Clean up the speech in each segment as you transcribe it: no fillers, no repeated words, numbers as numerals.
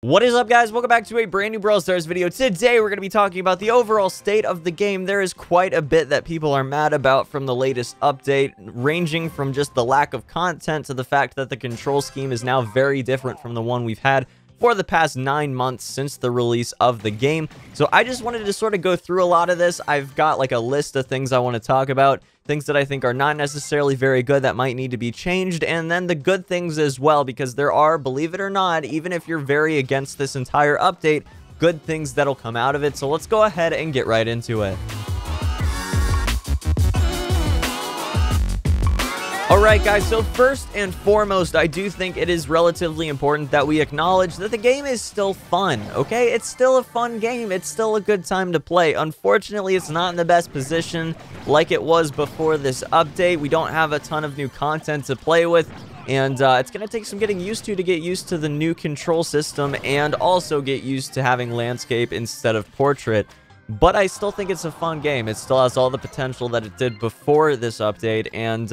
What is up, guys? Welcome back to a brand new Brawl Stars video. Today, we're going to be talking about the overall state of the game. There is quite a bit that people are mad about from the latest update, ranging from just the lack of content to the fact that the control scheme is now very different from the one we've had for the past 9 months since the release of the game. So I just wanted to sort of go through a lot of this. I've got like a list of things I want to talk about, things that I think are not necessarily very good that might need to be changed, and then the good things as well, because there are, believe it or not, even if you're very against this entire update, good things that'll come out of it. So let's go ahead and get right into it. Alright guys, so first and foremost, I do think it is relatively important that we acknowledge that the game is still fun, okay? It's still a fun game, it's still a good time to play. Unfortunately, it's not in the best position like it was before this update. We don't have a ton of new content to play with, and it's going to take some getting used to get used to the new control system, and also get used to having landscape instead of portrait. But I still think it's a fun game. It still has all the potential that it did before this update, and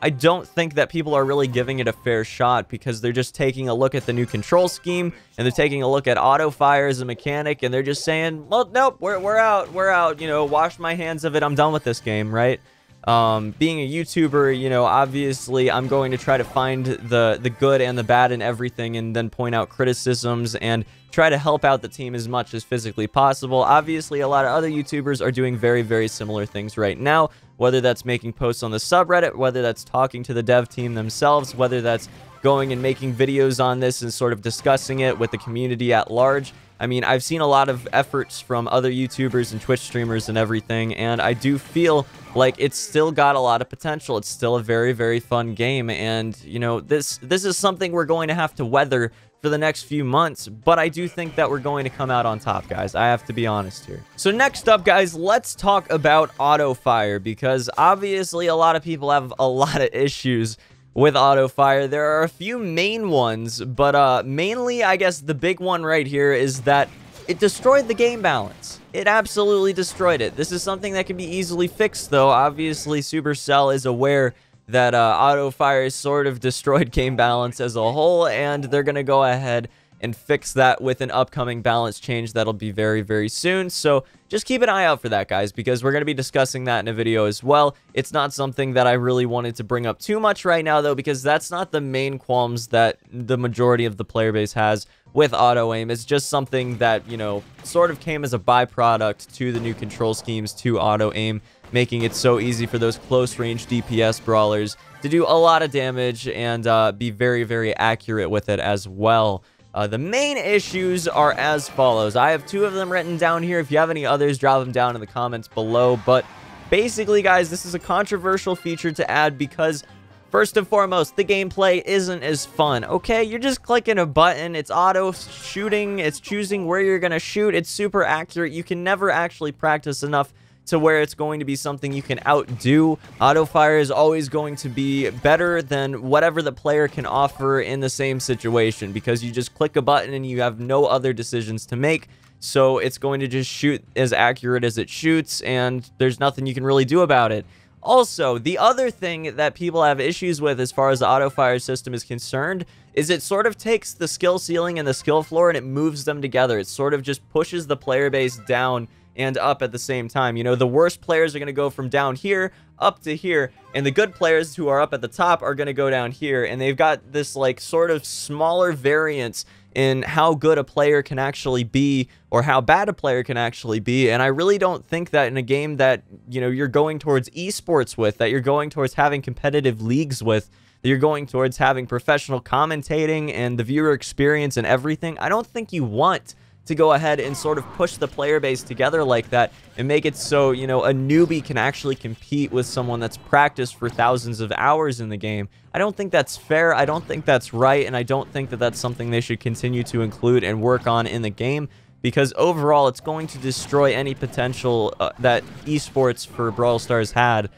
I don't think that people are really giving it a fair shot, because they're just taking a look at the new control scheme, and they're taking a look at auto fire as a mechanic, and they're just saying, well, nope, we're out, you know, wash my hands of it, I'm done with this game, right? Being a YouTuber, you know, obviously I'm going to try to find the good and the bad in everything, and then point out criticisms and try to help out the team as much as physically possible. Obviously, a lot of other YouTubers are doing very, very similar things right now, whether that's making posts on the subreddit, whether that's talking to the dev team themselves, whether that's going and making videos on this and sort of discussing it with the community at large. I mean, I've seen a lot of efforts from other YouTubers and Twitch streamers and everything, and I do feel like it's still got a lot of potential. It's still a very, very fun game, and, you know, this is something we're going to have to weather for the next few months, but I do think that we're going to come out on top, guys. I have to be honest here. So next up, guys, let's talk about auto fire, because obviously a lot of people have a lot of issues with auto fire. There are a few main ones, but mainly, I guess the big one right here is that it destroyed the game balance. It absolutely destroyed it. This is something that can be easily fixed, though. Obviously, Supercell is aware that auto fire sort of destroyed game balance as a whole, and they're gonna go ahead and fix that with an upcoming balance change that'll be very, very soon. So just keep an eye out for that, guys, because we're going to be discussing that in a video as well. It's not something that I really wanted to bring up too much right now, though, because that's not the main qualms that the majority of the player base has with auto aim. It's just something that, you know, sort of came as a byproduct to the new control schemes to auto aim, making it so easy for those close range DPS brawlers to do a lot of damage and be very, very accurate with it as well. The main issues are as follows. I have 2 of them written down here. If you have any others, drop them down in the comments below. But basically, guys, this is a controversial feature to add because, first and foremost, the gameplay isn't as fun, okay? You're just clicking a button. It's auto shooting. It's choosing where you're going to shoot. It's super accurate. You can never actually practice enough to where it's going to be something you can outdo. Auto fire is always going to be better than whatever the player can offer in the same situation, because you just click a button and you have no other decisions to make. So it's going to just shoot as accurate as it shoots, and there's nothing you can really do about it. Also, the other thing that people have issues with as far as the auto fire system is concerned is it sort of takes the skill ceiling and the skill floor and it moves them together. It sort of just pushes the player base down and up at the same time. You know, the worst players are going to go from down here up to here, and the good players who are up at the top are going to go down here, and they've got this like sort of smaller variance in how good a player can actually be or how bad a player can actually be. And I really don't think that in a game that, you know, you're going towards esports with, that you're going towards having competitive leagues with, that you're going towards having professional commentating and the viewer experience and everything, I don't think you want to go ahead and sort of push the player base together like that and make it so, you know, a newbie can actually compete with someone that's practiced for thousands of hours in the game. I don't think that's fair. I don't think that's right, and I don't think that that's something they should continue to include and work on in the game, because overall it's going to destroy any potential that esports for Brawl Stars had,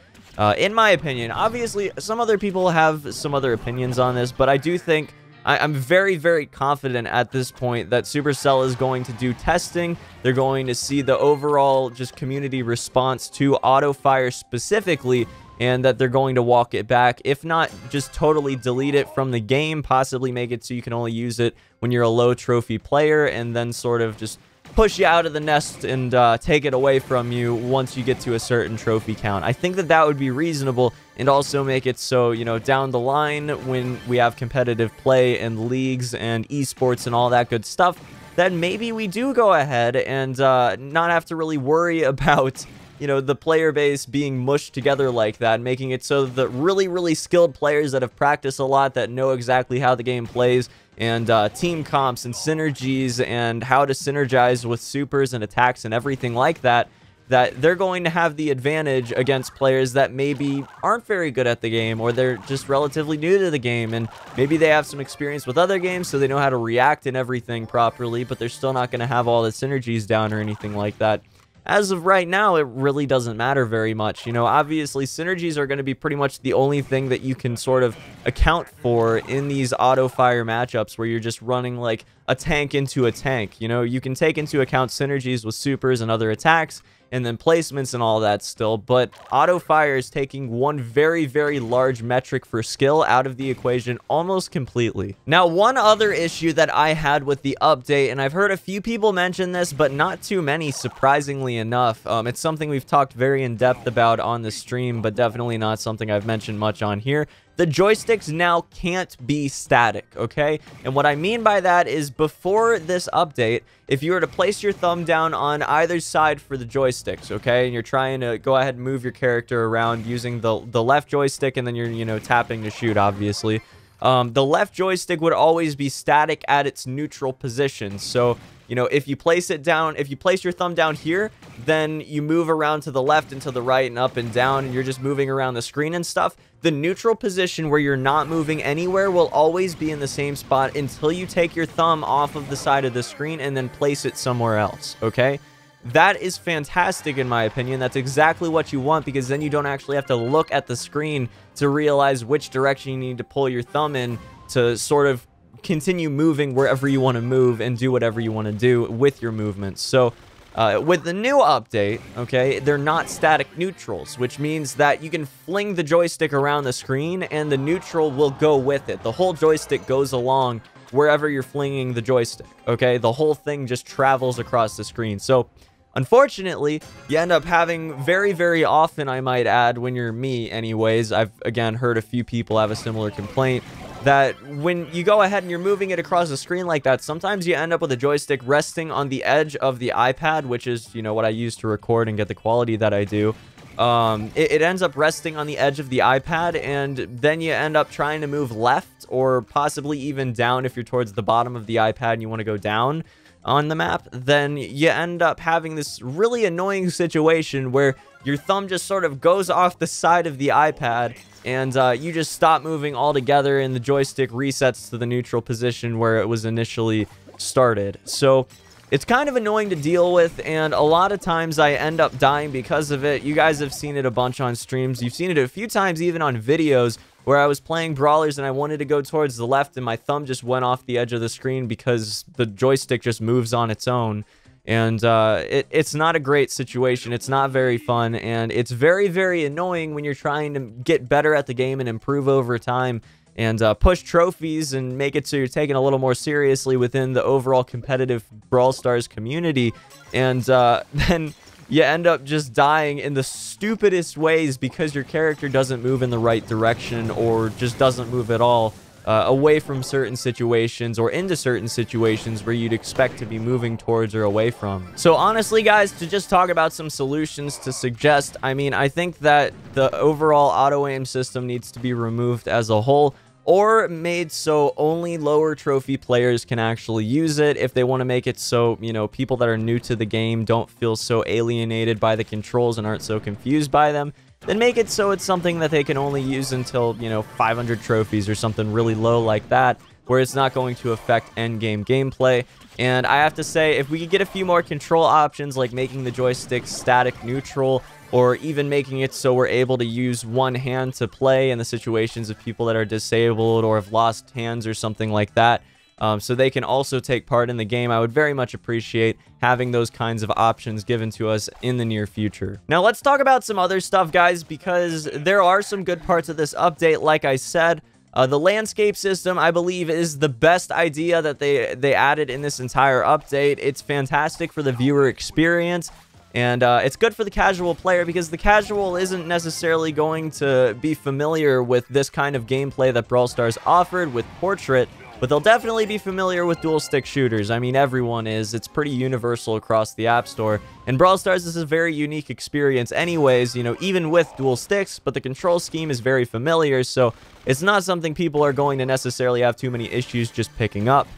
in my opinion. Obviously, some other people have some other opinions on this, but I do think I'm very, very confident at this point that Supercell is going to do testing. They're going to see the overall just community response to auto fire specifically, and that they're going to walk it back. If not, just totally delete it from the game, possibly make it so you can only use it when you're a low trophy player, and then sort of just push you out of the nest and take it away from you once you get to a certain trophy count. I think that that would be reasonable, and also make it so, you know, down the line when we have competitive play and leagues and esports and all that good stuff, then maybe we do go ahead and not have to really worry about, you know, the player base being mushed together like that, making it so that really skilled players that have practiced a lot, that know exactly how the game plays, and team comps and synergies and how to synergize with supers and attacks and everything like that, that they're going to have the advantage against players that maybe aren't very good at the game, or they're just relatively new to the game, and maybe they have some experience with other games, so they know how to react and everything properly, but they're still not going to have all the synergies down or anything like that. As of right now, it really doesn't matter very much. You know, obviously, synergies are going to be pretty much the only thing that you can sort of account for in these auto-fire matchups where you're just running like a tank into a tank. You know, you can take into account synergies with supers and other attacks, and then placements and all that still, but auto-fire is taking one very large metric for skill out of the equation almost completely. Now, one other issue that I had with the update, and I've heard a few people mention this, but not too many, surprisingly enough. It's something we've talked very in depth about on the stream, but definitely not something I've mentioned much on here. The joysticks now can't be static, okay? And what I mean by that is, before this update, if you were to place your thumb down on either side for the joysticks, okay, and you're trying to go ahead and move your character around using the left joystick, and then you're, you know, tapping to shoot, obviously, the left joystick would always be static at its neutral position. So, you know, if you place it down, if you place your thumb down here, then you move around to the left and to the right and up and down, and you're just moving around the screen and stuff. The neutral position where you're not moving anywhere will always be in the same spot until you take your thumb off of the side of the screen and then place it somewhere else, okay? That is fantastic in my opinion. That's exactly what you want, because then you don't actually have to look at the screen to realize which direction you need to pull your thumb in to sort of continue moving wherever you want to move and do whatever you want to do with your movements. So with the new update, okay, they're not static neutrals, which means that you can fling the joystick around the screen and the neutral will go with it. The whole joystick goes along wherever you're flinging the joystick, okay? The whole thing just travels across the screen. So unfortunately, you end up having very often, I might add, when you're me anyways, I've again heard a few people have a similar complaint, that when you go ahead and you're moving it across the screen like that, sometimes you end up with a joystick resting on the edge of the iPad, which is, you know, what I use to record and get the quality that I do. It ends up resting on the edge of the iPad, and then you end up trying to move left or possibly even down if you're towards the bottom of the iPad and you want to go down on the map. Then you end up having this really annoying situation where your thumb just sort of goes off the side of the iPad, and you just stop moving altogether, and the joystick resets to the neutral position where it was initially started. So it's kind of annoying to deal with, and a lot of times I end up dying because of it. You guys have seen it a bunch on streams. You've seen it a few times even on videos where I was playing brawlers and I wanted to go towards the left and my thumb just went off the edge of the screen because the joystick just moves on its own. And it's not a great situation. It's not very fun, and it's very annoying when you're trying to get better at the game and improve over time and push trophies and make it so you're taken a little more seriously within the overall competitive Brawl Stars community. And then you end up just dying in the stupidest ways because your character doesn't move in the right direction or just doesn't move at all. Away from certain situations or into certain situations where you'd expect to be moving towards or away from. So honestly, guys, to just talk about some solutions to suggest, I mean, I think that the overall auto-aim system needs to be removed as a whole, or made so only lower trophy players can actually use it. If they want to make it so, you know, people that are new to the game don't feel so alienated by the controls and aren't so confused by them, then make it so it's something that they can only use until, you know, 500 trophies or something really low like that, where it's not going to affect endgame gameplay. And I have to say, if we could get a few more control options, like making the joystick static neutral, or even making it so we're able to use one hand to play in the situations of people that are disabled or have lost hands or something like that, so they can also take part in the game. I would very much appreciate having those kinds of options given to us in the near future. Now, let's talk about some other stuff, guys, because there are some good parts of this update. Like I said, the landscape system, I believe, is the best idea that they added in this entire update. It's fantastic for the viewer experience. And it's good for the casual player because the casual isn't necessarily going to be familiar with this kind of gameplay that Brawl Stars offered with Portrait, but they'll definitely be familiar with dual stick shooters. I mean, everyone is. It's pretty universal across the App Store. And Brawl Stars is a very unique experience anyways, you know, even with dual sticks, but the control scheme is very familiar, so it's not something people are going to necessarily have too many issues just picking up.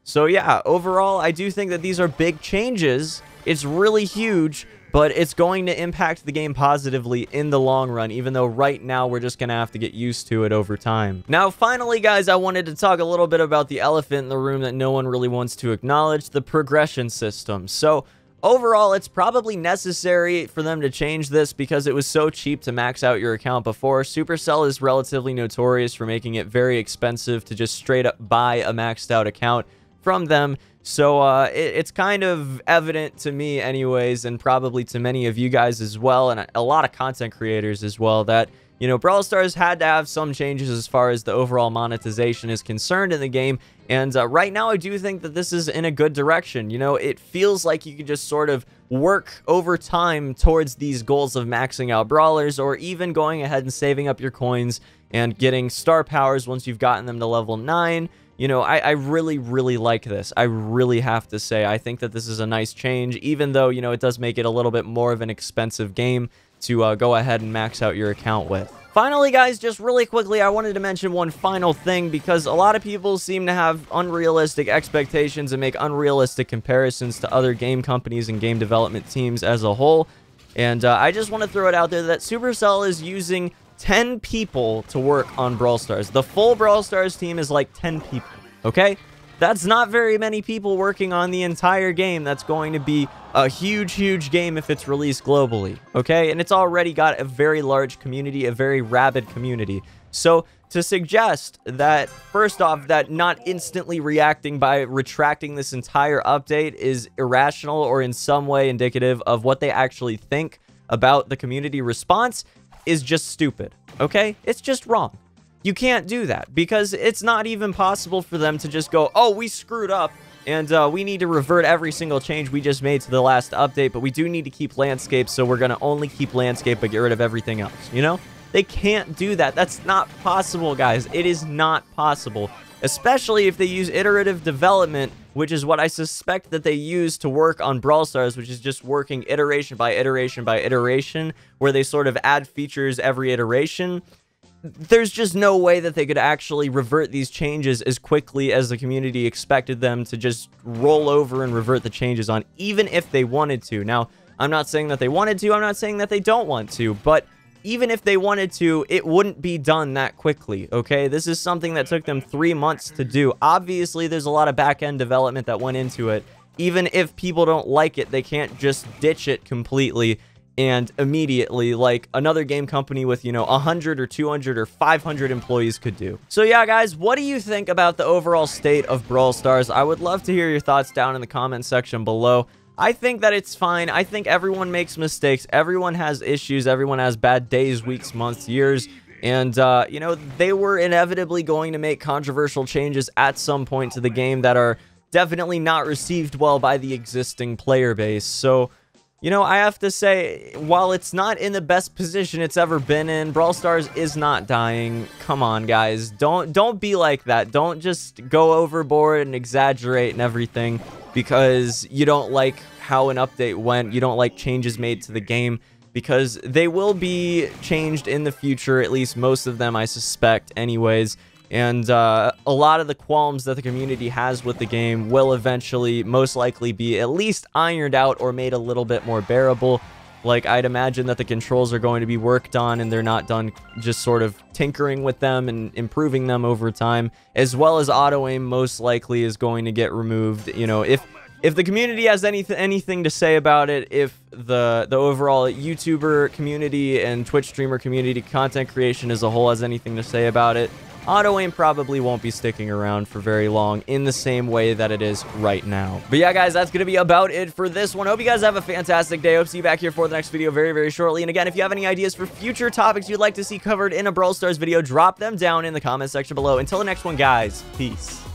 So yeah, overall, I do think that these are big changes. It's really huge, but it's going to impact the game positively in the long run, even though right now we're just going to have to get used to it over time. Now, finally, guys, I wanted to talk a little bit about the elephant in the room that no one really wants to acknowledge, the progression system. So overall, it's probably necessary for them to change this because it was so cheap to max out your account before. Supercell is relatively notorious for making it very expensive to just straight up buy a maxed out account from them. So it's kind of evident to me anyways, and probably to many of you guys as well, and a lot of content creators as well, that, you know, Brawl Stars had to have some changes as far as the overall monetization is concerned in the game. And right now, I do think that this is in a good direction. You know, it feels like you can just sort of work over time towards these goals of maxing out brawlers, or even going ahead and saving up your coins and getting star powers once you've gotten them to level 9. You know, I really, really like this. I really have to say, I think that this is a nice change, even though, you know, it does make it a little bit more of an expensive game to go ahead and max out your account with. Finally, guys, just really quickly, I wanted to mention one final thing, because a lot of people seem to have unrealistic expectations and make unrealistic comparisons to other game companies and game development teams as a whole. And I just want to throw it out there that Supercell is using 10 people to work on Brawl Stars. The full Brawl Stars team is like 10 people, okay? That's not very many people working on the entire game. That's going to be a huge, huge game if it's released globally, okay? And it's already got a very large community, a very rabid community. So to suggest that, first off, that not instantly reacting by retracting this entire update is irrational or in some way indicative of what they actually think about the community response is just stupid, okay? It's just wrong. You can't do that because it's not even possible for them to just go, oh, we screwed up and we need to revert every single change we just made to the last update, but we do need to keep landscape, so we're going to only keep landscape but get rid of everything else, you know? They can't do that. That's not possible, guys. It is not possible, especially if they use iterative development, which is what I suspect that they use to work on Brawl Stars, which is just working iteration by iteration by iteration, where they sort of add features every iteration. There's just no way that they could actually revert these changes as quickly as the community expected them to just roll over and revert the changes on, even if they wanted to. Now, I'm not saying that they wanted to, I'm not saying that they don't want to, but even if they wanted to, it wouldn't be done that quickly, okay? This is something that took them 3 months to do. Obviously, there's a lot of back-end development that went into it. Even if people don't like it, they can't just ditch it completely and immediately, like another game company with, you know, 100 or 200 or 500 employees could do. So yeah, guys, what do you think about the overall state of Brawl Stars? I would love to hear your thoughts down in the comment section below. I think that it's fine. I think everyone makes mistakes. Everyone has issues. Everyone has bad days, weeks, months, years. And, you know, they were inevitably going to make controversial changes at some point to the game that are definitely not received well by the existing player base. So, you know, I have to say, while it's not in the best position it's ever been in, Brawl Stars is not dying. Come on, guys. Don't be like that. Don't just go overboard and exaggerate and everything because you don't like how an update went. You don't like changes made to the game, because they will be changed in the future, at least most of them, I suspect, anyways. And a lot of the qualms that the community has with the game will eventually, most likely, be at least ironed out or made a little bit more bearable. Like, I'd imagine that the controls are going to be worked on, and they're not done just sort of tinkering with them and improving them over time, as well as auto-aim most likely is going to get removed. You know, if the community has anything to say about it, if the overall YouTuber community and Twitch streamer community, content creation as a whole, has anything to say about it, auto-aim probably won't be sticking around for very long in the same way that it is right now. But yeah, guys, that's going to be about it for this one. Hope you guys have a fantastic day. Hope to see you back here for the next video very, very shortly. And again, if you have any ideas for future topics you'd like to see covered in a Brawl Stars video, drop them down in the comment section below. Until the next one, guys, peace.